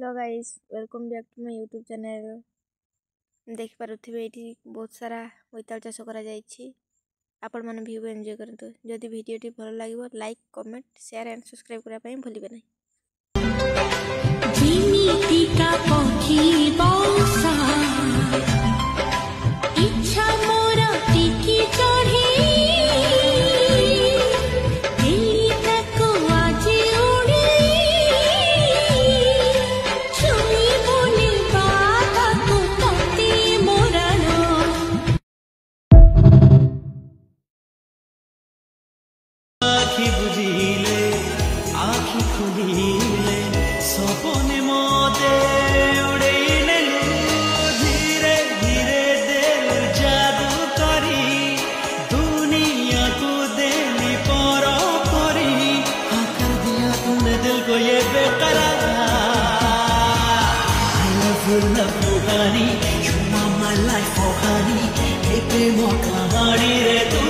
Hello guys welcome back to my YouTube channel. देख पारुथिबे एठी बहुत सारा बोईताल चाष करा जायछि। आपण माने व्यू एन्जॉय करंतु। जदि वीडियोटी भल लागिवो like comment share and subscribe करा पई भूलिबे नै। जीमितिका पखी बौसा इच्छा मोरा टिकी चढ़ी आखि बुझिले आखि खुलिले सपने मोदे उड़ैले धीरे धीरे दिल जादू करी दुनिया को देली पर करी कर दिया तूने दिल को ये बेकरार। love you honey, you are my life oh honey, hey प्रेम कहानी रे तू